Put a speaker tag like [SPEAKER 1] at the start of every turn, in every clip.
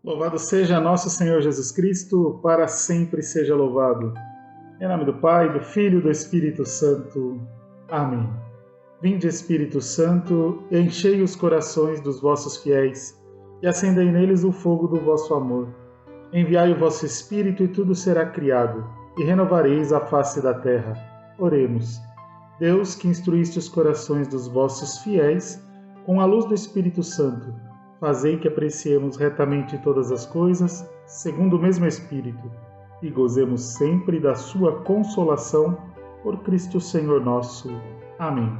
[SPEAKER 1] Louvado seja nosso Senhor Jesus Cristo, para sempre seja louvado. Em nome do Pai, do Filho e do Espírito Santo. Amém. Vinde, Espírito Santo, enchei os corações dos vossos fiéis e acendei neles o fogo do vosso amor. Enviai o vosso Espírito e tudo será criado, e renovareis a face da terra. Oremos. Deus, que instruíste os corações dos vossos fiéis com a luz do Espírito Santo, fazei que apreciemos retamente todas as coisas, segundo o mesmo Espírito, e gozemos sempre da sua consolação, por Cristo Senhor nosso. Amém.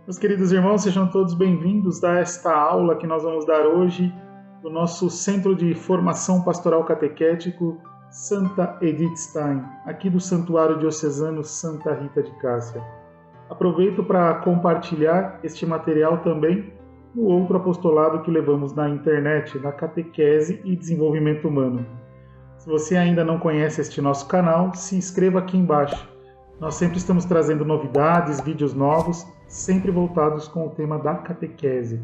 [SPEAKER 1] Meus queridos irmãos, sejam todos bem-vindos a esta aula que nós vamos dar hoje do nosso Centro de Formação Pastoral Catequético Santa Edith Stein, aqui do Santuário Diocesano Santa Rita de Cássia. Aproveito para compartilhar este material também no outro apostolado que levamos na internet, na Catequese e Desenvolvimento Humano. Se você ainda não conhece este nosso canal, se inscreva aqui embaixo. Nós sempre estamos trazendo novidades, vídeos novos, sempre voltados com o tema da catequese.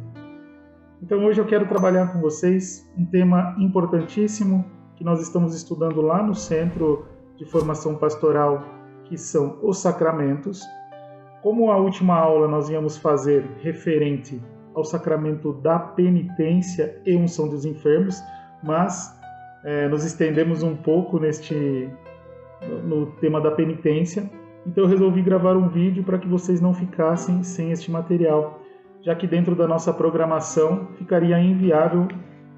[SPEAKER 1] Então hoje eu quero trabalhar com vocês um tema importantíssimo que nós estamos estudando lá no Centro de Formação Pastoral, que são os sacramentos. Como a última aula nós íamos fazer referente ao sacramento da penitência e unção dos enfermos, mas nos estendemos um pouco no tema da penitência, então eu resolvi gravar um vídeo para que vocês não ficassem sem este material, já que dentro da nossa programação ficaria inviável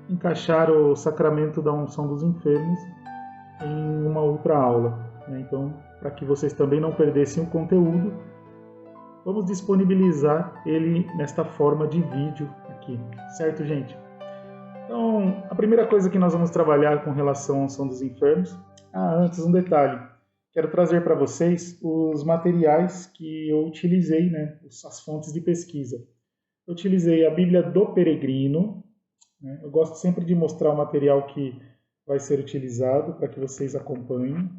[SPEAKER 1] encaixar o sacramento da unção dos enfermos em uma outra aula. Então, para que vocês também não perdessem o conteúdo, vamos disponibilizar ele nesta forma de vídeo aqui, certo, gente? Então, a primeira coisa que nós vamos trabalhar com relação à unção dos enfermos... antes um detalhe. Quero trazer para vocês os materiais que eu utilizei, as fontes de pesquisa. Eu utilizei a Bíblia do Peregrino. Eu gosto sempre de mostrar o material que vai ser utilizado para que vocês acompanhem.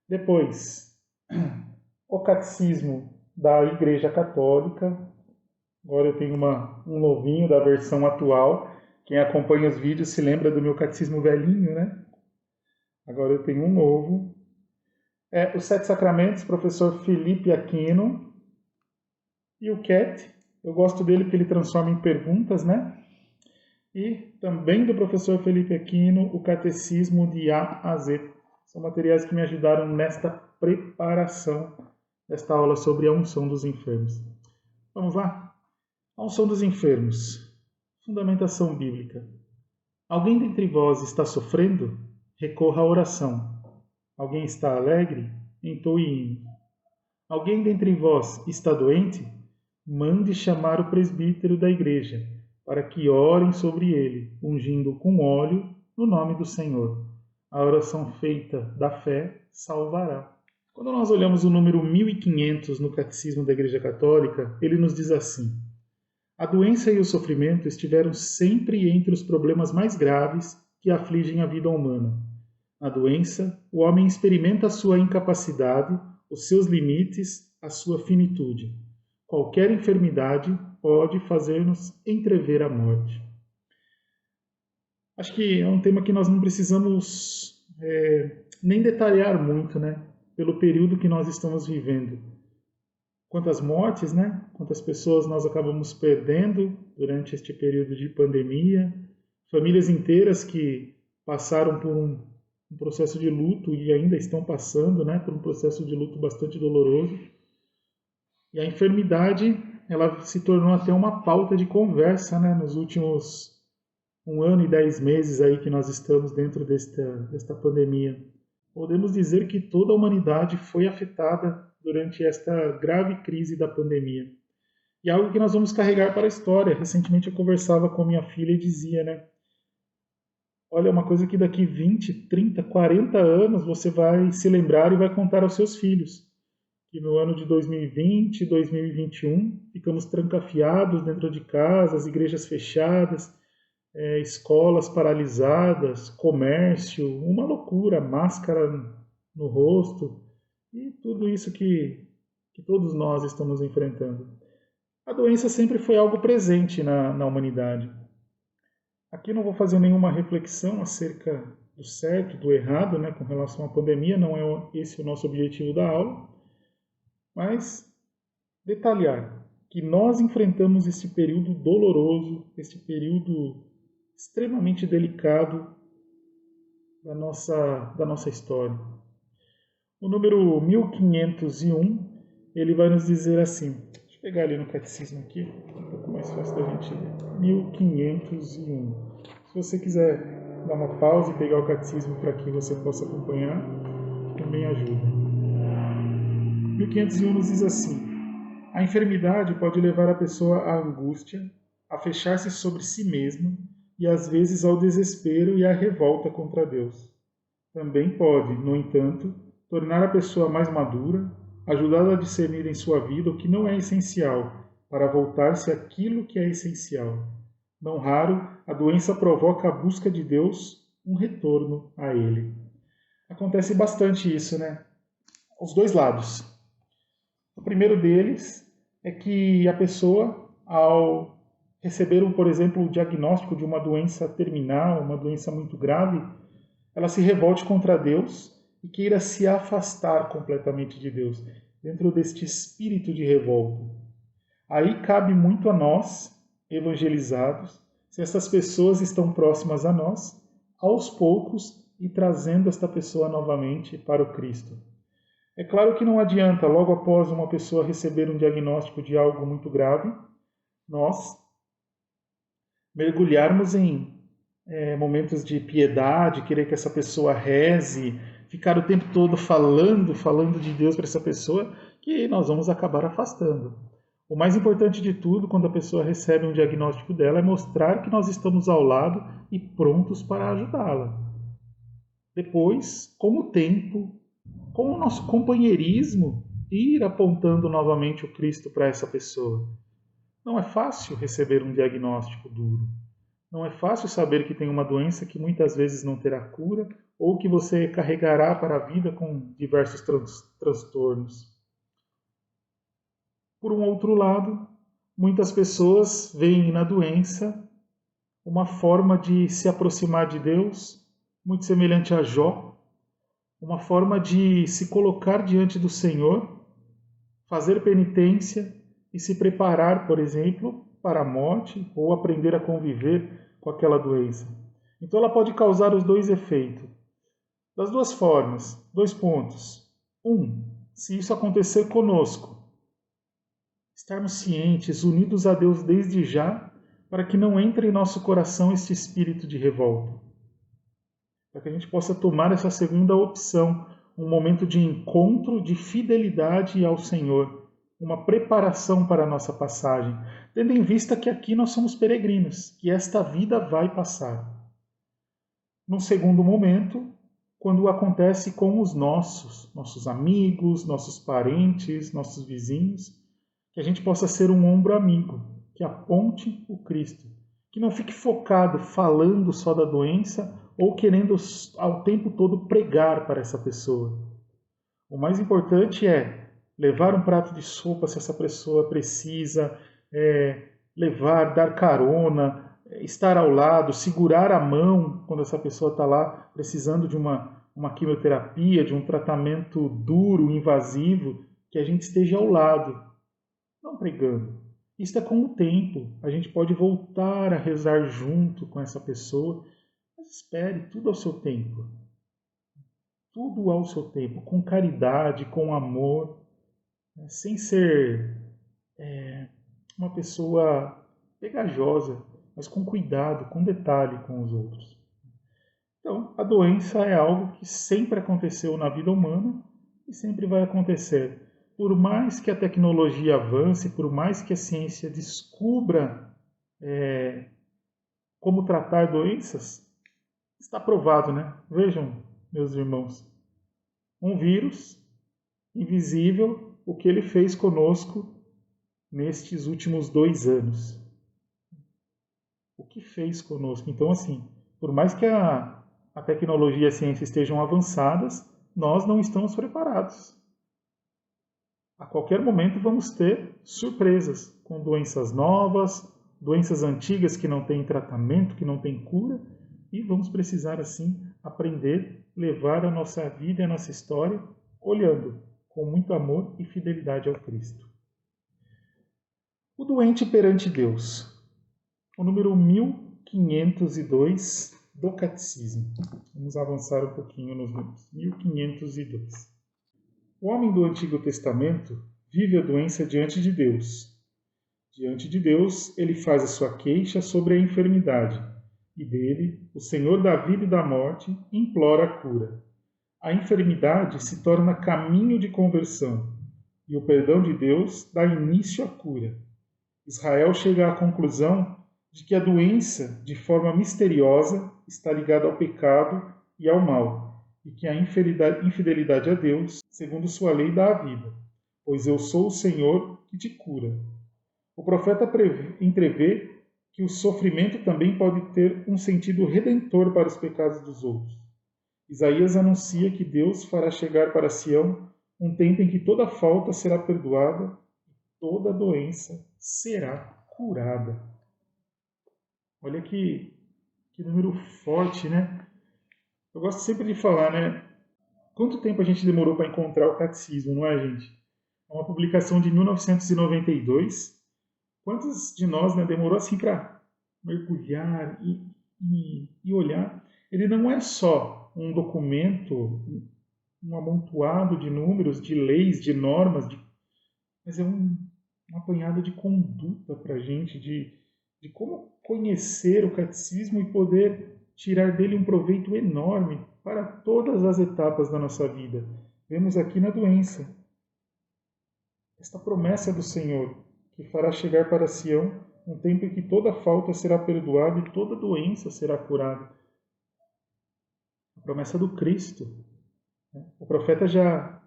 [SPEAKER 1] Depois, o Catecismo da Igreja Católica. Agora eu tenho um novinho da versão atual. Quem acompanha os vídeos se lembra do meu catecismo velhinho, né? Agora eu tenho um novo. Os Sete Sacramentos, professor Felipe Aquino. E o CAT, eu gosto dele porque ele transforma em perguntas, né? E também do professor Felipe Aquino, o Catecismo de A a Z. São materiais que me ajudaram nesta preparação desta aula sobre a unção dos enfermos. Vamos lá? A unção dos enfermos. Fundamentação bíblica. Alguém dentre vós está sofrendo? Recorra à oração. Alguém está alegre? Entoe hino. Alguém dentre vós está doente? Mande chamar o presbítero da igreja, para que orem sobre ele, ungindo com óleo no nome do Senhor. A oração feita da fé salvará. Quando nós olhamos o número 1500 no Catecismo da Igreja Católica, ele nos diz assim: a doença e o sofrimento estiveram sempre entre os problemas mais graves que afligem a vida humana. Na doença, o homem experimenta a sua incapacidade, os seus limites, a sua finitude. Qualquer enfermidade pode fazer-nos entrever a morte. Acho que é um tema que nós não precisamos nem detalhar muito, pelo período que nós estamos vivendo. Quantas mortes, Quantas pessoas nós acabamos perdendo durante este período de pandemia. Famílias inteiras que passaram por um processo de luto e ainda estão passando, por um processo de luto bastante doloroso. E a enfermidade, ela se tornou até uma pauta de conversa, nos últimos 1 ano e 10 meses aí que nós estamos dentro desta pandemia. Podemos dizer que toda a humanidade foi afetada durante esta grave crise da pandemia. E é algo que nós vamos carregar para a história. Recentemente eu conversava com minha filha e dizia, olha, uma coisa que daqui 20, 30, 40 anos você vai se lembrar e vai contar aos seus filhos. Que no ano de 2020, 2021, ficamos trancafiados dentro de casa, as igrejas fechadas, escolas paralisadas, comércio, uma loucura, máscara no rosto e tudo isso que todos nós estamos enfrentando. A doença sempre foi algo presente na humanidade. Aqui não vou fazer nenhuma reflexão acerca do certo, do errado, né, com relação à pandemia, não é esse o nosso objetivo da aula, mas detalhar que nós enfrentamos esse período doloroso, esse período extremamente delicado da nossa história. O número 1501, ele vai nos dizer assim, deixa eu pegar ali no catecismo aqui, um pouco mais fácil da gente ler, 1501. Se você quiser dar uma pausa e pegar o catecismo para que você possa acompanhar, também ajuda. 1501 nos diz assim: a enfermidade pode levar a pessoa à angústia, a fechar-se sobre si mesma e às vezes ao desespero e à revolta contra Deus. Também pode, no entanto, tornar a pessoa mais madura, ajudá-la a discernir em sua vida o que não é essencial, para voltar-se àquilo que é essencial. Não raro, a doença provoca a busca de Deus, um retorno a Ele. Acontece bastante isso, né? Os dois lados. O primeiro deles é que a pessoa, ao receber, por exemplo, o diagnóstico de uma doença terminal, uma doença muito grave, ela se revolte contra Deus e queira se afastar completamente de Deus, dentro deste espírito de revolta. Aí cabe muito a nós, evangelizados, se essas pessoas estão próximas a nós, aos poucos e trazendo esta pessoa novamente para o Cristo. É claro que não adianta, logo após uma pessoa receber um diagnóstico de algo muito grave, nós mergulharmos em momentos de piedade, querer que essa pessoa reze, ficar o tempo todo falando de Deus para essa pessoa, que nós vamos acabar afastando. O mais importante de tudo, quando a pessoa recebe um diagnóstico dela, é mostrar que nós estamos ao lado e prontos para ajudá-la. Depois, com o tempo, com o nosso companheirismo, ir apontando novamente o Cristo para essa pessoa. Não é fácil receber um diagnóstico duro. Não é fácil saber que tem uma doença que muitas vezes não terá cura ou que você carregará para a vida com diversos transtornos. Por um outro lado, muitas pessoas veem na doença uma forma de se aproximar de Deus, muito semelhante a Jó, uma forma de se colocar diante do Senhor, fazer penitência e se preparar, por exemplo, para a morte ou aprender a conviver com aquela doença. Então ela pode causar os dois efeitos. Das duas formas, 2 pontos. 1. Se isso acontecer conosco, estarmos cientes, unidos a Deus desde já, para que não entre em nosso coração este espírito de revolta. Para que a gente possa tomar essa segunda opção, um momento de encontro, de fidelidade ao Senhor, uma preparação para a nossa passagem, tendo em vista que aqui nós somos peregrinos, que esta vida vai passar. Num segundo momento, quando acontece com os nossos amigos, nossos parentes, nossos vizinhos, que a gente possa ser um ombro amigo, que aponte o Cristo, que não fique focado falando só da doença ou querendo ao tempo todo pregar para essa pessoa. O mais importante é levar um prato de sopa se essa pessoa precisa, levar, dar carona, estar ao lado, segurar a mão quando essa pessoa está lá precisando de uma quimioterapia, de um tratamento duro, invasivo, que a gente esteja ao lado, não pregando. Isso é com o tempo. A gente pode voltar a rezar junto com essa pessoa, mas espere, tudo ao seu tempo. Tudo ao seu tempo, com caridade, com amor, sem ser uma pessoa pegajosa, mas com cuidado, com detalhe com os outros. Então, a doença é algo que sempre aconteceu na vida humana e sempre vai acontecer. Por mais que a tecnologia avance, por mais que a ciência descubra como tratar doenças, está provado, né? Vejam, meus irmãos, um vírus invisível, o que ele fez conosco nestes últimos 2 anos. O que fez conosco? Então, assim, por mais que a tecnologia e a ciência estejam avançadas, nós não estamos preparados. A qualquer momento vamos ter surpresas com doenças novas, doenças antigas que não têm tratamento, que não têm cura, e vamos precisar, assim, aprender, levar a nossa vida e a nossa história olhando com muito amor e fidelidade ao Cristo. O doente perante Deus. O número 1502 do Catecismo. Vamos avançar um pouquinho nos números. 1502. O homem do Antigo Testamento vive a doença diante de Deus. Diante de Deus, ele faz a sua queixa sobre a enfermidade, e dele, o Senhor da vida e da morte, implora a cura. A enfermidade se torna caminho de conversão, e o perdão de Deus dá início à cura. Israel chega à conclusão de que a doença, de forma misteriosa, está ligada ao pecado e ao mal, e que a infidelidade a Deus, segundo sua lei, dá a vida, pois eu sou o Senhor que te cura. O profeta entrevê que o sofrimento também pode ter um sentido redentor para os pecados dos outros. Isaías anuncia que Deus fará chegar para Sião um tempo em que toda falta será perdoada e toda doença será curada. Olha que número forte, né? Eu gosto sempre de falar, né? Quanto tempo a gente demorou para encontrar o catecismo, não é, gente? É uma publicação de 1992. Quantos de nós, né, demorou assim para mergulhar e olhar? Ele não é só um documento, um amontoado de números, de leis, de normas, mas é um apanhado de conduta para a gente, de como conhecer o catecismo e poder tirar dele um proveito enorme para todas as etapas da nossa vida. Vemos aqui na doença esta promessa do Senhor, que fará chegar para Sião um tempo em que toda falta será perdoada e toda doença será curada. A promessa do Cristo. O profeta já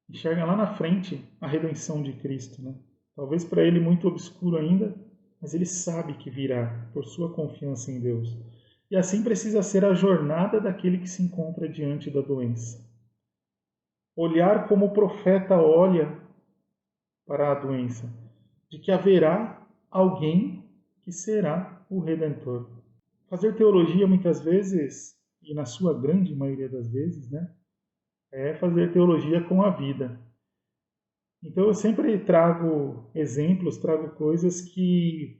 [SPEAKER 1] enxerga lá na frente a redenção de Cristo, né? Talvez para ele muito obscuro ainda, mas ele sabe que virá por sua confiança em Deus. E assim precisa ser a jornada daquele que se encontra diante da doença. Olhar como o profeta olha para a doença, de que haverá alguém que será o Redentor. Fazer teologia muitas vezes, e na sua grande maioria das vezes, né, é fazer teologia com a vida. Então eu sempre trago exemplos, trago coisas que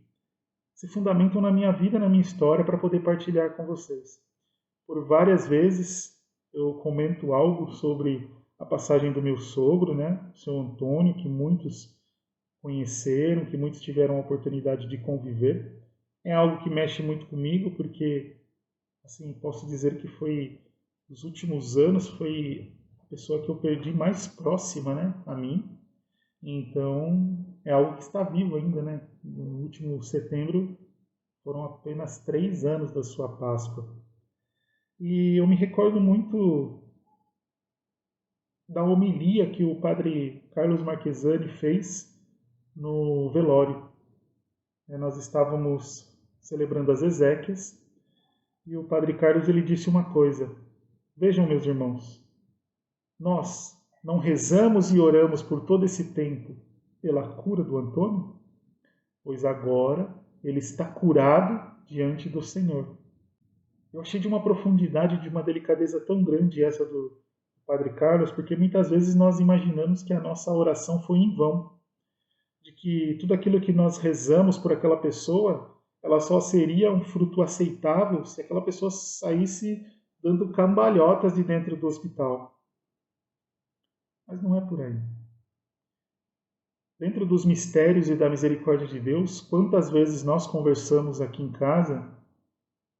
[SPEAKER 1] se fundamentam na minha vida, na minha história, para poder partilhar com vocês. Por várias vezes eu comento algo sobre a passagem do meu sogro, né, o seu Antônio, que muitos conheceram, que muitos tiveram a oportunidade de conviver. É algo que mexe muito comigo, porque assim, posso dizer que foi, nos últimos anos, foi a pessoa que eu perdi mais próxima, né, a mim. Então, é algo que está vivo ainda, né? No último setembro, foram apenas 3 anos da sua Páscoa. E eu me recordo muito da homilia que o padre Carlos Marquesani fez no velório. Nós estávamos celebrando as exéquias e o padre Carlos ele disse uma coisa: vejam, meus irmãos, nós não rezamos e oramos por todo esse tempo pela cura do Antônio? Pois agora ele está curado diante do Senhor. Eu achei de uma profundidade, de uma delicadeza tão grande essa do Padre Carlos, porque muitas vezes nós imaginamos que a nossa oração foi em vão, de que tudo aquilo que nós rezamos por aquela pessoa, ela só seria um fruto aceitável se aquela pessoa saísse dando cambalhotas de dentro do hospital. Mas não é por aí. Dentro dos mistérios e da misericórdia de Deus, quantas vezes nós conversamos aqui em casa,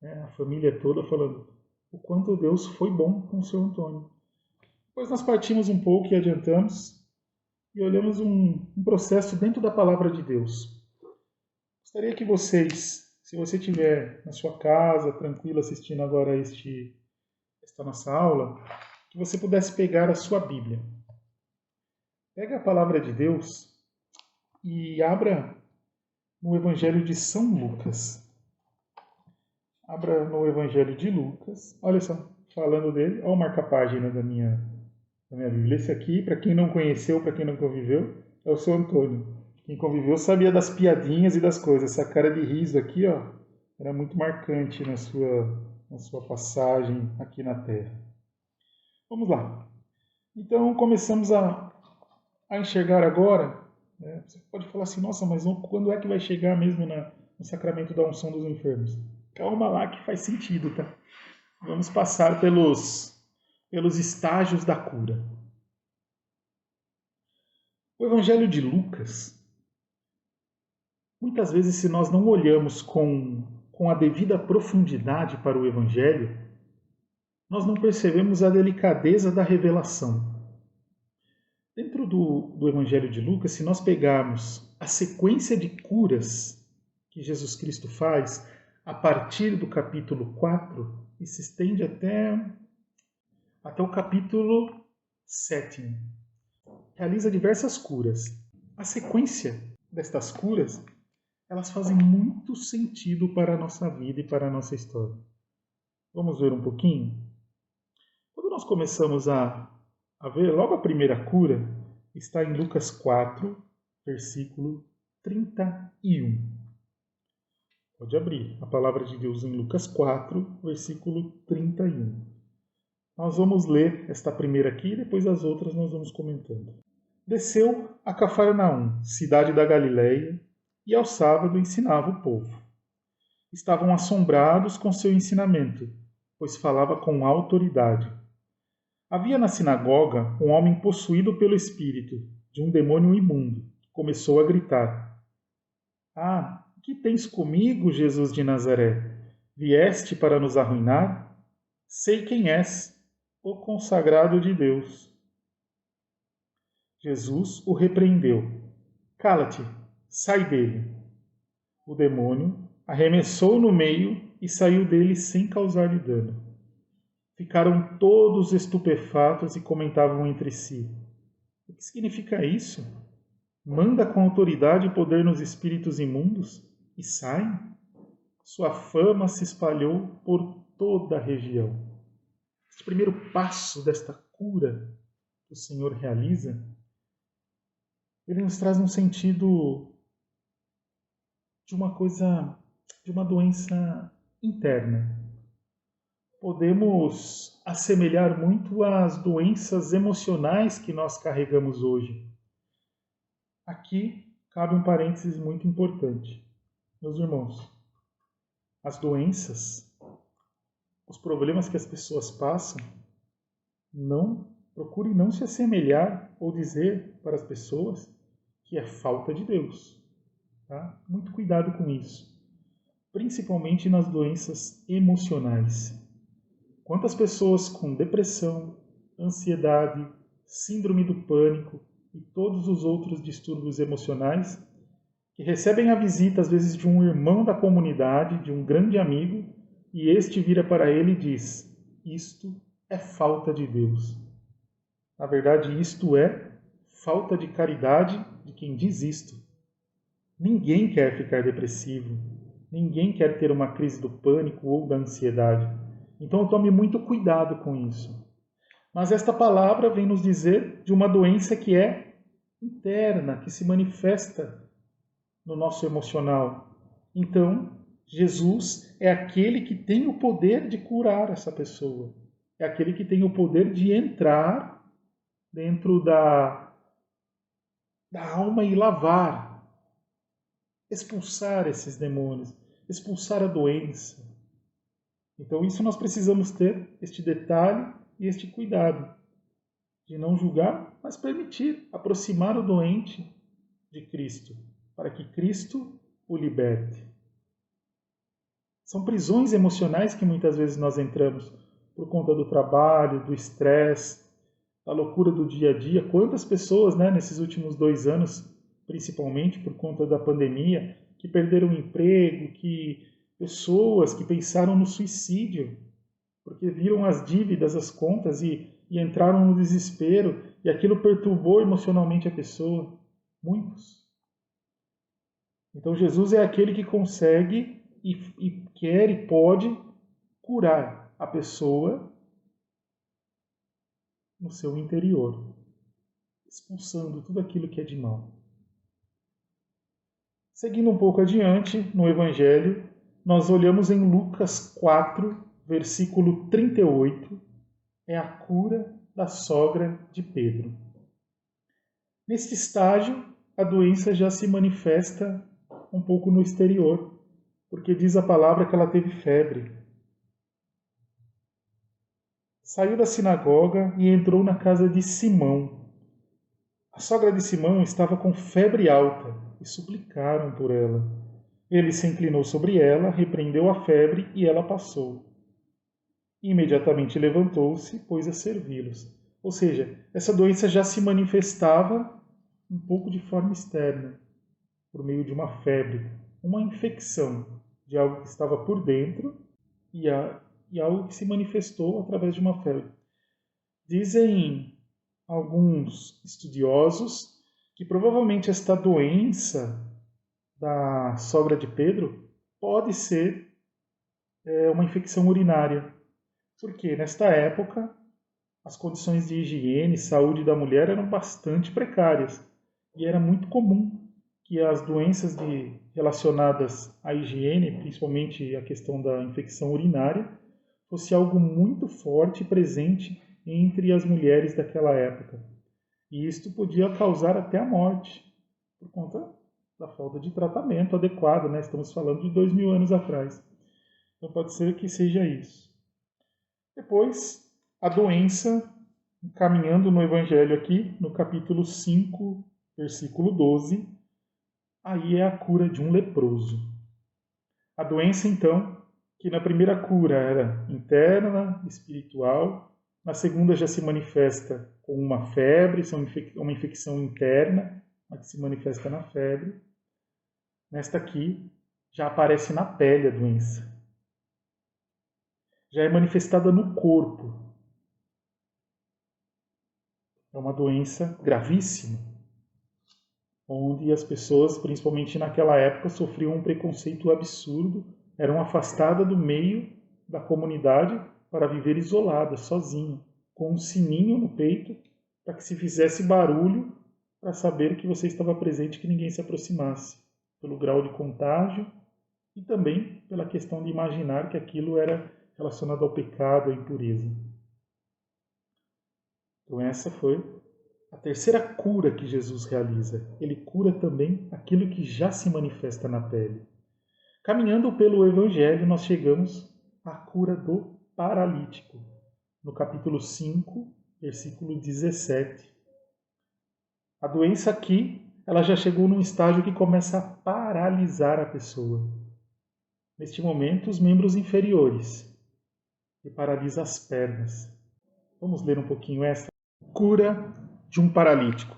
[SPEAKER 1] né, a família toda falando o quanto Deus foi bom com o seu Antônio. Depois nós partimos um pouco e adiantamos e olhamos um processo dentro da palavra de Deus. Gostaria que vocês, se você estiver na sua casa, tranquilo, assistindo agora esta nossa aula, que você pudesse pegar a sua Bíblia. Pega a palavra de Deus e abra no Evangelho de São Lucas. Abra no Evangelho de Lucas. Olha só, falando dele, olha o marca-página da minha Bíblia. Esse aqui, para quem não conheceu, para quem não conviveu, é o seu Antônio. Quem conviveu sabia das piadinhas e das coisas. Essa cara de riso aqui, ó, era muito marcante na sua passagem aqui na Terra. Vamos lá. Então, começamos a enxergar agora. Né? Você pode falar assim, nossa, mas quando é que vai chegar mesmo no sacramento da unção dos enfermos? Calma lá que faz sentido, tá? Vamos passar pelos estágios da cura. O Evangelho de Lucas, muitas vezes, se nós não olhamos com a devida profundidade para o Evangelho, nós não percebemos a delicadeza da revelação. Dentro do Evangelho de Lucas, se nós pegarmos a sequência de curas que Jesus Cristo faz a partir do capítulo 4 e se estende até o capítulo 7, realiza diversas curas. A sequência destas curas, elas fazem muito sentido para a nossa vida e para a nossa história. Vamos ver um pouquinho? Quando nós começamos a ver, logo a primeira cura está em Lucas 4, versículo 31. Pode abrir a palavra de Deus em Lucas 4, versículo 31. Nós vamos ler esta primeira aqui e depois as outras nós vamos comentando. Desceu a Cafarnaum, cidade da Galileia, e ao sábado ensinava o povo. Estavam assombrados com seu ensinamento, pois falava com autoridade. Havia na sinagoga um homem possuído pelo espírito, de um demônio imundo, que começou a gritar: Ah, que tens comigo, Jesus de Nazaré? Vieste para nos arruinar? Sei quem és, o consagrado de Deus. Jesus o repreendeu. Cala-te, sai dele. O demônio arremessou no meio e saiu dele sem causar-lhe dano. Ficaram todos estupefatos e comentavam entre si: O que significa isso? Manda com autoridade e poder nos espíritos imundos e saem? Sua fama se espalhou por toda a região. Este primeiro passo desta cura que o Senhor realiza, ele nos traz um sentido de uma coisa, de uma doença interna. Podemos assemelhar muito às doenças emocionais que nós carregamos hoje. Aqui cabe um parênteses muito importante. Meus irmãos, as doenças, os problemas que as pessoas passam, procure não se assemelhar ou dizer para as pessoas que é falta de Deus. Tá? Muito cuidado com isso, principalmente nas doenças emocionais. Quantas pessoas com depressão, ansiedade, síndrome do pânico e todos os outros distúrbios emocionais que recebem a visita, às vezes, de um irmão da comunidade, de um grande amigo, e este vira para ele e diz: Isto é falta de Deus. Na verdade, isto é falta de caridade de quem diz isto. Ninguém quer ficar depressivo, ninguém quer ter uma crise do pânico ou da ansiedade. Então tome muito cuidado com isso. Mas esta palavra vem nos dizer de uma doença que é interna, que se manifesta no nosso emocional. Então, Jesus é aquele que tem o poder de curar essa pessoa. É aquele que tem o poder de entrar dentro da alma e lavar, expulsar esses demônios, expulsar a doença. Então, isso nós precisamos ter, este detalhe e este cuidado de não julgar, mas permitir aproximar o doente de Cristo, para que Cristo o liberte. São prisões emocionais que muitas vezes nós entramos por conta do trabalho, do estresse, da loucura do dia a dia. Quantas pessoas, nesses últimos 2 anos, principalmente por conta da pandemia, que perderam o emprego, pessoas que pensaram no suicídio, porque viram as dívidas, as contas e entraram no desespero, e aquilo perturbou emocionalmente a pessoa. Muitos. Então Jesus é aquele que consegue e quer e pode curar a pessoa no seu interior, expulsando tudo aquilo que é de mal. Seguindo um pouco adiante no Evangelho, nós olhamos em Lucas 4, versículo 38, é a cura da sogra de Pedro. Neste estágio, a doença já se manifesta um pouco no exterior, porque diz a palavra que ela teve febre. Saiu da sinagoga e entrou na casa de Simão. A sogra de Simão estava com febre alta e suplicaram por ela. Ele se inclinou sobre ela, repreendeu a febre e ela passou. Imediatamente levantou-se e pôs a servi-los. Ou seja, essa doença já se manifestava um pouco de forma externa, por meio de uma febre, uma infecção de algo que estava por dentro e algo que se manifestou através de uma febre. Dizem alguns estudiosos que provavelmente esta doença da sogra de Pedro pode ser uma infecção urinária, porque nesta época as condições de higiene e saúde da mulher eram bastante precárias e era muito comum que as doenças relacionadas à higiene, principalmente a questão da infecção urinária, fosse algo muito forte e presente entre as mulheres daquela época. E isto podia causar até a morte, por conta da falta de tratamento adequado, né? Estamos falando de 2000 anos atrás. Então pode ser que seja isso. Depois, a doença, caminhando no Evangelho aqui, no capítulo 5, versículo 12, aí é a cura de um leproso. A doença, então, que na primeira cura era interna, espiritual, na segunda já se manifesta com uma febre, uma infecção interna, que se manifesta na febre. Nesta aqui, já aparece na pele a doença. Já é manifestada no corpo. É uma doença gravíssima, onde as pessoas, principalmente naquela época, sofriam um preconceito absurdo, eram afastadas do meio da comunidade para viver isoladas, sozinhas, com um sininho no peito, para que se fizesse barulho, para saber que você estava presente e que ninguém se aproximasse, pelo grau de contágio e também pela questão de imaginar que aquilo era relacionado ao pecado, à impureza. Então essa foi a terceira cura que Jesus realiza. Ele cura também aquilo que já se manifesta na pele. Caminhando pelo Evangelho, nós chegamos à cura do paralítico, no capítulo 5, versículo 17. A doença aqui, ela já chegou num estágio que começa a paralisar a pessoa. Neste momento, os membros inferiores, e paralisa as pernas. Vamos ler um pouquinho essa. Cura de um paralítico.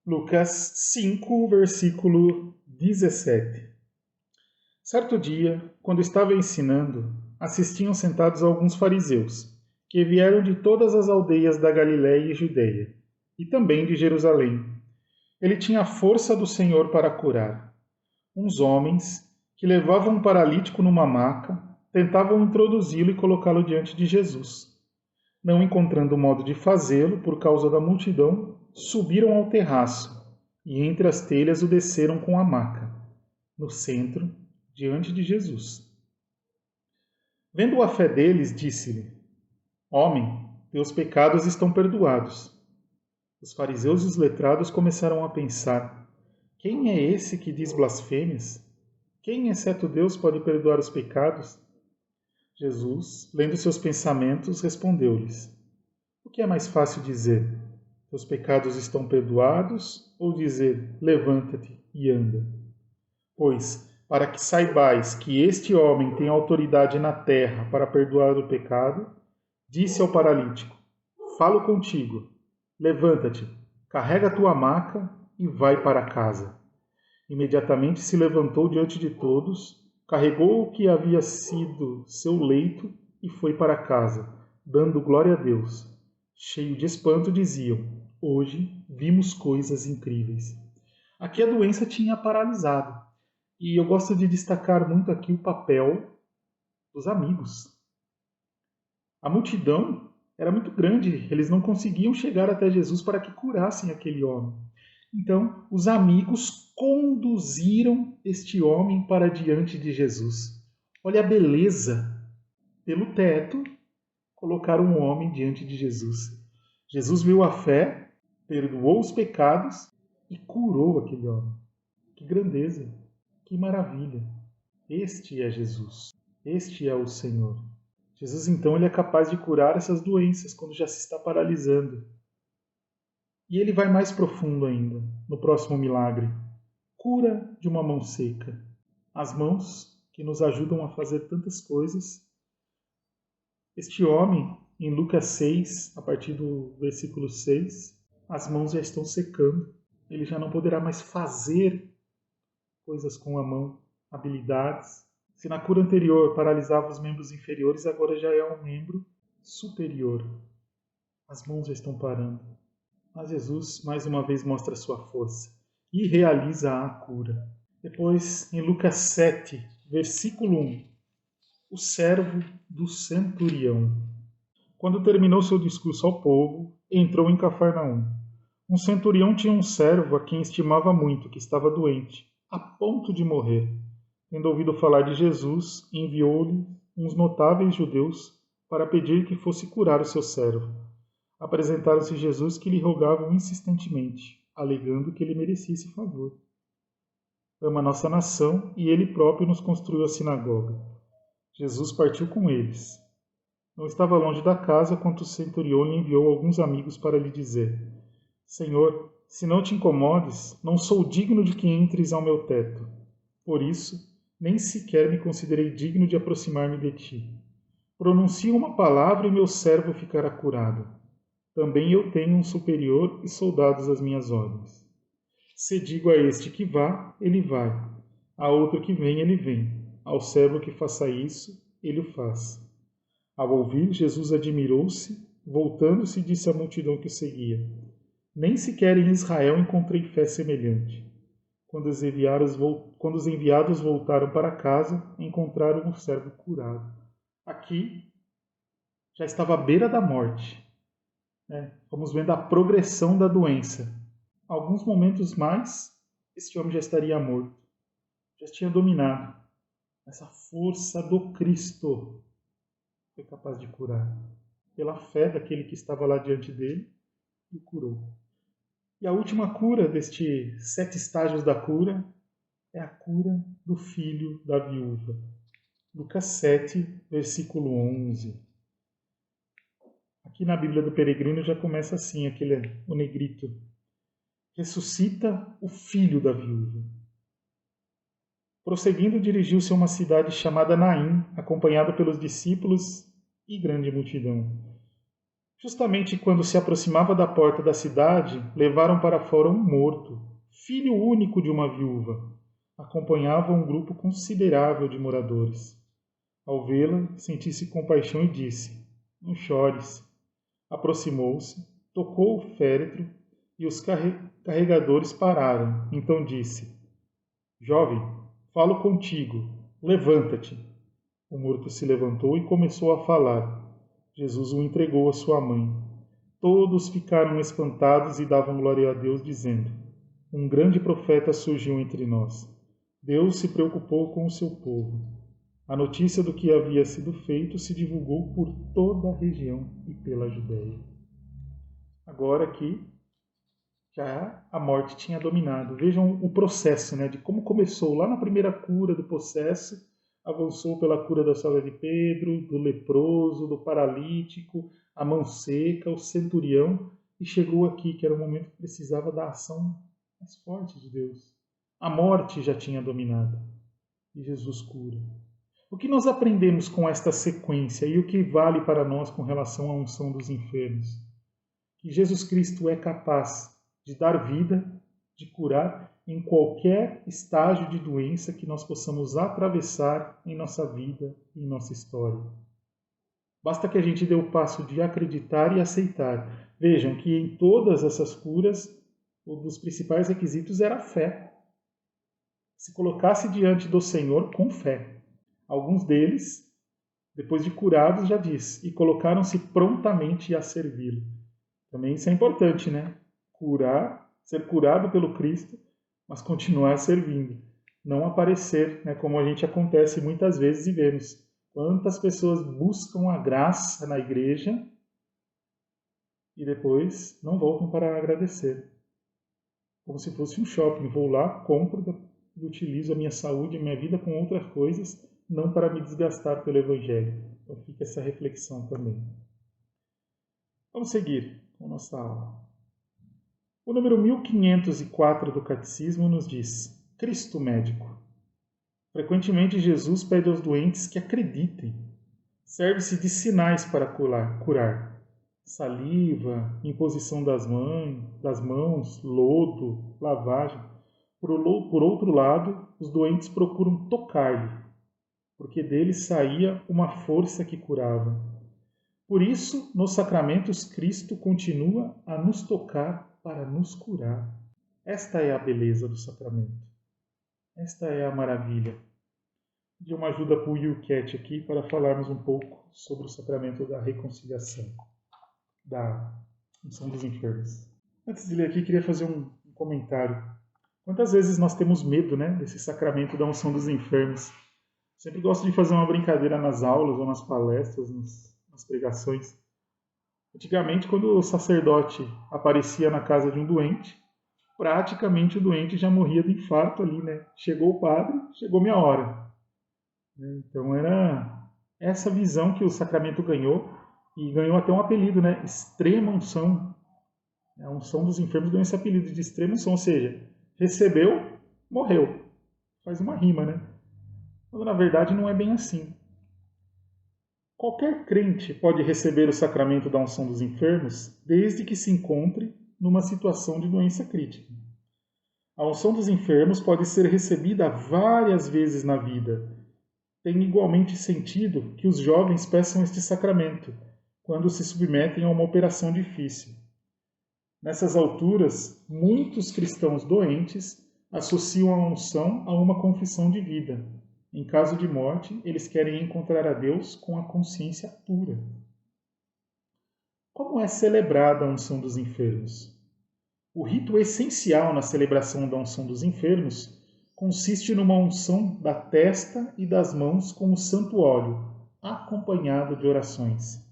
[SPEAKER 1] Lucas 5, versículo 17. Certo dia, quando estava ensinando, assistiam sentados alguns fariseus, que vieram de todas as aldeias da Galiléia e Judeia, e também de Jerusalém. Ele tinha a força do Senhor para curar. Uns homens, que levavam um paralítico numa maca, tentavam introduzi-lo e colocá-lo diante de Jesus. Não encontrando modo de fazê-lo por causa da multidão, subiram ao terraço e entre as telhas o desceram com a maca, no centro, diante de Jesus. Vendo a fé deles, disse-lhe: Homem, teus pecados estão perdoados. Os fariseus e os letrados começaram a pensar: quem é esse que diz blasfêmias? Quem, exceto Deus, pode perdoar os pecados? Jesus, lendo seus pensamentos, respondeu-lhes: O que é mais fácil dizer? Teus pecados estão perdoados? Ou dizer: levanta-te e anda? Pois, para que saibais que este homem tem autoridade na terra para perdoar o pecado, disse ao paralítico: Falo contigo, levanta-te, carrega a tua maca e vai para casa. Imediatamente se levantou diante de todos, carregou o que havia sido seu leito e foi para casa, dando glória a Deus. Cheio de espanto, diziam: Hoje vimos coisas incríveis. Aqui a doença tinha paralisado. E eu gosto de destacar muito aqui o papel dos amigos. A multidão era muito grande, eles não conseguiam chegar até Jesus para que curassem aquele homem. Então, os amigos conduziram este homem para diante de Jesus. Olha a beleza. Pelo teto, colocaram um homem diante de Jesus. Jesus viu a fé, perdoou os pecados e curou aquele homem. Que grandeza, que maravilha. Este é Jesus. Este é o Senhor. Jesus, então, ele é capaz de curar essas doenças quando já se está paralisando. E ele vai mais profundo ainda, no próximo milagre. Cura de uma mão seca. As mãos que nos ajudam a fazer tantas coisas. Este homem, em Lucas 6, a partir do versículo 6, as mãos já estão secando. Ele já não poderá mais fazer coisas com a mão, habilidades. Se na cura anterior paralisava os membros inferiores, agora já é um membro superior. As mãos já estão parando. Mas Jesus, mais uma vez, mostra sua força e realiza a cura. Depois, em Lucas 7, versículo 1, o servo do centurião. Quando terminou seu discurso ao povo, entrou em Cafarnaum. Um centurião tinha um servo a quem estimava muito, que estava doente, a ponto de morrer. Tendo ouvido falar de Jesus, enviou-lhe uns notáveis judeus para pedir que fosse curar o seu servo. Apresentaram-se Jesus que lhe rogavam insistentemente, alegando que ele merecia esse favor. Ama nossa nação e ele próprio nos construiu a sinagoga. Jesus partiu com eles. Não estava longe da casa quando o centurião lhe enviou alguns amigos para lhe dizer: Senhor, se não te incomodes, não sou digno de que entres ao meu teto. Por isso, nem sequer me considerei digno de aproximar-me de ti. Pronuncia uma palavra e meu servo ficará curado. Também eu tenho um superior e soldados às minhas ordens. Se digo a este que vá, ele vai. A outro que vem, ele vem. Ao servo que faça isso, ele o faz. Ao ouvir, Jesus admirou-se, voltando-se, disse à multidão que o seguia: Nem sequer em Israel encontrei fé semelhante. Quando os enviados voltaram para casa, encontraram o servo curado. Aqui já estava à beira da morte. Vamos vendo a progressão da doença. Alguns momentos mais, este homem já estaria morto. Já tinha dominado. Essa força do Cristo foi capaz de curar. Pela fé daquele que estava lá diante dele, e o curou. E a última cura destes 7 estágios da cura é a cura do filho da viúva. Lucas 7, versículo 11. Aqui na Bíblia do Peregrino já começa assim, o negrito. Ressuscita o filho da viúva. Prosseguindo, dirigiu-se a uma cidade chamada Naim, acompanhado pelos discípulos e grande multidão. Justamente quando se aproximava da porta da cidade, levaram para fora um morto, filho único de uma viúva. Acompanhava um grupo considerável de moradores. Ao vê-la, senti-se compaixão e disse: Não chores. Aproximou-se, tocou o féretro e os carregadores pararam. Então disse: Jovem, falo contigo, levanta-te. O morto se levantou e começou a falar. Jesus o entregou à sua mãe. Todos ficaram espantados e davam glória a Deus, dizendo: Um grande profeta surgiu entre nós. Deus se preocupou com o seu povo. A notícia do que havia sido feito se divulgou por toda a região e pela Judéia. Agora aqui, já a morte tinha dominado. Vejam o processo, de como começou lá na primeira cura do possesso, avançou pela cura da sogra de Pedro, do leproso, do paralítico, a mão seca, o centurião, e chegou aqui, que era o momento que precisava da ação mais forte de Deus. A morte já tinha dominado e Jesus cura. O que nós aprendemos com esta sequência e o que vale para nós com relação à unção dos enfermos? Que Jesus Cristo é capaz de dar vida, de curar em qualquer estágio de doença que nós possamos atravessar em nossa vida e em nossa história. Basta que a gente dê o passo de acreditar e aceitar. Vejam que em todas essas curas, um dos principais requisitos era a fé. Se colocasse diante do Senhor com fé. Alguns deles, depois de curados, já diz, e colocaram-se prontamente a servi-lo. Também isso é importante, Curar ser curado pelo Cristo, mas continuar servindo. Não aparecer, né, como a gente acontece muitas vezes e vemos. Quantas pessoas buscam a graça na igreja e depois não voltam para agradecer. Como se fosse um shopping. Vou lá, compro e utilizo a minha saúde, a minha vida com outras coisas, não para me desgastar pelo Evangelho. Então fica essa reflexão também. Vamos seguir com a nossa aula. O número 1504 do Catecismo nos diz: Cristo médico. Frequentemente Jesus pede aos doentes que acreditem. Serve-se de sinais para curar. Saliva, imposição das mãos, lodo, lavagem. Por outro lado, os doentes procuram tocar-lhe, porque dele saía uma força que curava. Por isso, nos sacramentos, Cristo continua a nos tocar para nos curar. Esta é a beleza do sacramento. Esta é a maravilha. De uma ajuda para o Yucat aqui para falarmos um pouco sobre o sacramento da reconciliação, da unção dos enfermos. Antes de ler aqui, queria fazer um comentário. Quantas vezes nós temos medo, né, desse sacramento da unção dos enfermos? Sempre gosto de fazer uma brincadeira nas aulas ou nas palestras, nas pregações. Antigamente, quando o sacerdote aparecia na casa de um doente, praticamente o doente já morria de infarto ali, né? Chegou o padre, chegou minha hora. Então era essa visão que o sacramento ganhou, e ganhou até um apelido, né? Extrema unção. A unção dos enfermos ganhou esse apelido de extrema unção, ou seja, recebeu, morreu. Faz uma rima, né? Mas na verdade não é bem assim. Qualquer crente pode receber o sacramento da unção dos enfermos desde que se encontre numa situação de doença crítica. A unção dos enfermos pode ser recebida várias vezes na vida. Tem igualmente sentido que os jovens peçam este sacramento quando se submetem a uma operação difícil. Nessas alturas, muitos cristãos doentes associam a unção a uma confissão de vida. Em caso de morte, eles querem encontrar a Deus com a consciência pura. Como é celebrada a unção dos enfermos? O rito essencial na celebração da unção dos enfermos consiste numa unção da testa e das mãos com o santo óleo, acompanhado de orações.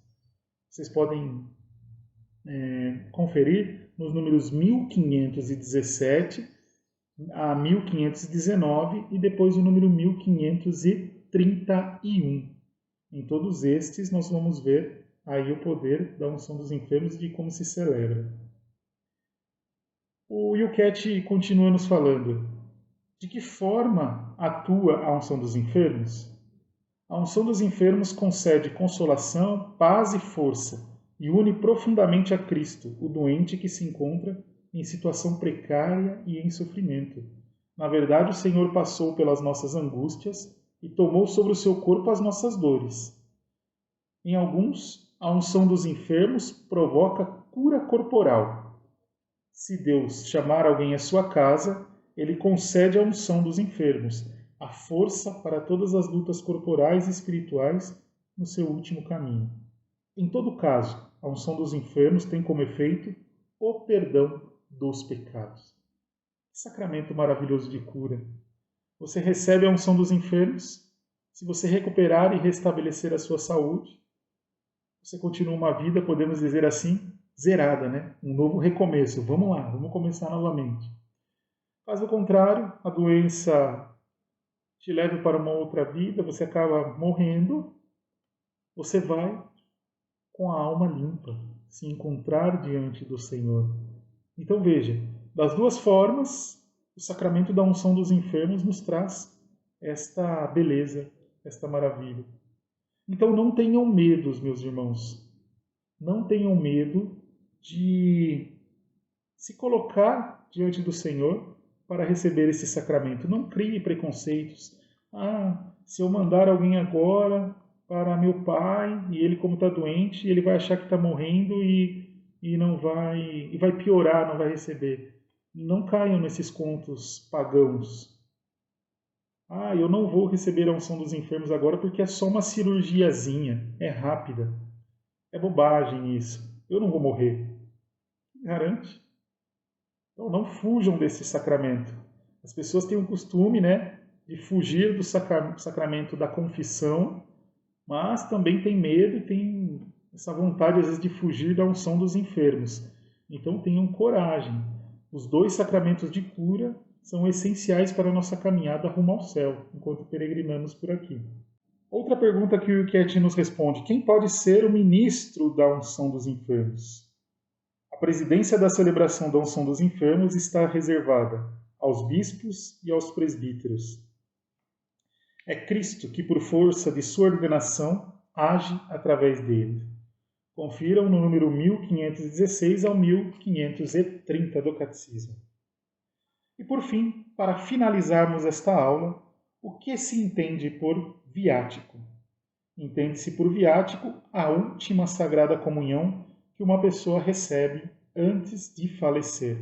[SPEAKER 1] Vocês podem conferir nos números 1517 a 1519 e depois o número 1531. Em todos estes nós vamos ver aí o poder da unção dos enfermos e de como se celebra. O Yucat continua nos falando: de que forma atua a unção dos enfermos? A unção dos enfermos concede consolação, paz e força e une profundamente a Cristo, o doente que se encontra em situação precária e em sofrimento. Na verdade, o Senhor passou pelas nossas angústias e tomou sobre o seu corpo as nossas dores. Em alguns, a unção dos enfermos provoca cura corporal. Se Deus chamar alguém à sua casa, ele concede a unção dos enfermos, a força para todas as lutas corporais e espirituais no seu último caminho. Em todo caso, a unção dos enfermos tem como efeito o perdão dos pecados. Sacramento maravilhoso de cura. Você recebe a unção dos enfermos. Se você recuperar e restabelecer a sua saúde, você continua uma vida, podemos dizer assim, zerada, né? Um novo recomeço. Vamos lá, vamos começar novamente. Caso contrário, a doença te leva para uma outra vida, você acaba morrendo, você vai com a alma limpa, se encontrar diante do Senhor. Então veja, das duas formas, o sacramento da unção dos enfermos nos traz esta beleza, esta maravilha. Então não tenham medo, meus irmãos. Não tenham medo de se colocar diante do Senhor para receber esse sacramento. Não crie preconceitos. Se eu mandar alguém agora para meu pai, e ele como está doente, ele vai achar que está morrendo e não vai, e vai piorar, não vai receber. Não caiam nesses contos pagãos. Eu não vou receber a unção dos enfermos agora porque é só uma cirurgiazinha, é rápida. É bobagem isso. Eu não vou morrer. Garante. Então não fujam desse sacramento. As pessoas têm um costume, né, de fugir do sacramento da confissão, mas também tem medo e tem essa vontade, às vezes, de fugir da unção dos enfermos. Então tenham coragem. Os 2 sacramentos de cura são essenciais para a nossa caminhada rumo ao céu, enquanto peregrinamos por aqui. Outra pergunta que o Cat nos responde: quem pode ser o ministro da unção dos enfermos? A presidência da celebração da unção dos enfermos está reservada aos bispos e aos presbíteros. É Cristo que, por força de sua ordenação, age através dele. Confiram no número 1516 ao 1530 do Catecismo. E por fim, para finalizarmos esta aula, o que se entende por viático? Entende-se por viático a última sagrada comunhão que uma pessoa recebe antes de falecer.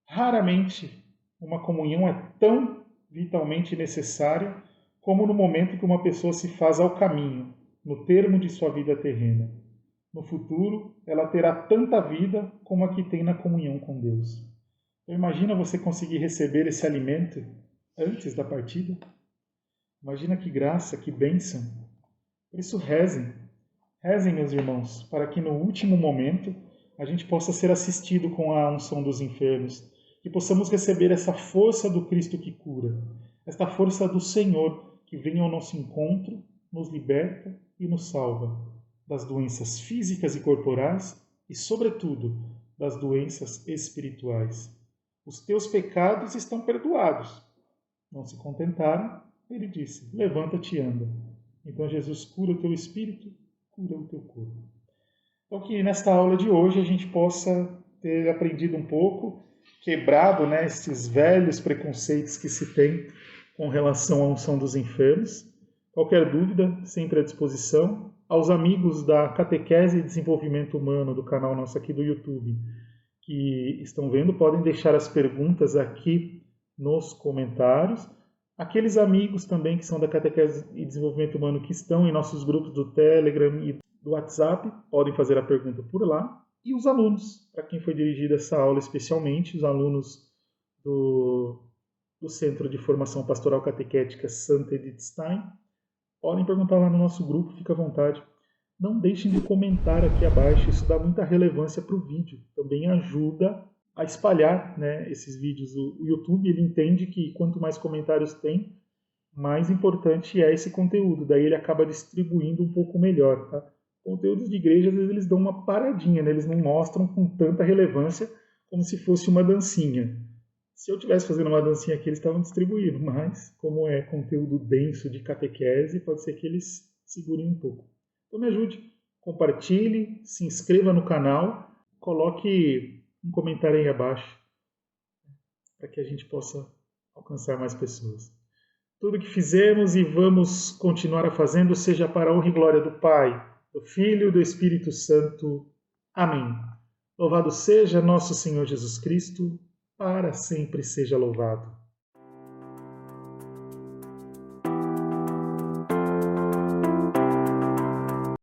[SPEAKER 1] Raramente uma comunhão é tão vitalmente necessária como no momento que uma pessoa se faz ao caminho, no termo de sua vida terrena. No futuro, ela terá tanta vida como a que tem na comunhão com Deus. Então, imagina você conseguir receber esse alimento antes da partida. Imagina que graça, que bênção. Por isso, rezem. Rezem, meus irmãos, para que no último momento a gente possa ser assistido com a unção dos enfermos, que possamos receber essa força do Cristo que cura, esta força do Senhor que vem ao nosso encontro, nos liberta e nos salva das doenças físicas e corporais e, sobretudo, das doenças espirituais. Os teus pecados estão perdoados. Não se contentaram, ele disse: levanta-te e anda. Então Jesus cura o teu espírito, cura o teu corpo. Então que nesta aula de hoje a gente possa ter aprendido um pouco, quebrado, né, esses velhos preconceitos que se tem com relação à unção dos enfermos. Qualquer dúvida, sempre à disposição. Aos amigos da Catequese e Desenvolvimento Humano do canal nosso aqui do YouTube que estão vendo, podem deixar as perguntas aqui nos comentários. Aqueles amigos também que são da Catequese e Desenvolvimento Humano que estão em nossos grupos do Telegram e do WhatsApp, podem fazer a pergunta por lá. E os alunos, para quem foi dirigida essa aula especialmente, os alunos do Centro de Formação Pastoral Catequética Santa Edith Stein, podem perguntar lá no nosso grupo, fica à vontade. Não deixem de comentar aqui abaixo, isso dá muita relevância para o vídeo. Também ajuda a espalhar, né, esses vídeos. O YouTube ele entende que quanto mais comentários tem, mais importante é esse conteúdo. Daí ele acaba distribuindo um pouco melhor. Tá? Conteúdos de igreja, às vezes eles dão uma paradinha, né? Eles não mostram com tanta relevância como se fosse uma dancinha. Se eu estivesse fazendo uma dancinha aqui, eles estavam distribuindo, mas como é conteúdo denso de catequese, pode ser que eles segurem um pouco. Então me ajude, compartilhe, se inscreva no canal, coloque um comentário aí abaixo, para que a gente possa alcançar mais pessoas. Tudo que fizemos e vamos continuar a fazendo seja para a honra e glória do Pai, do Filho e do Espírito Santo. Amém. Louvado seja nosso Senhor Jesus Cristo, para sempre seja louvado.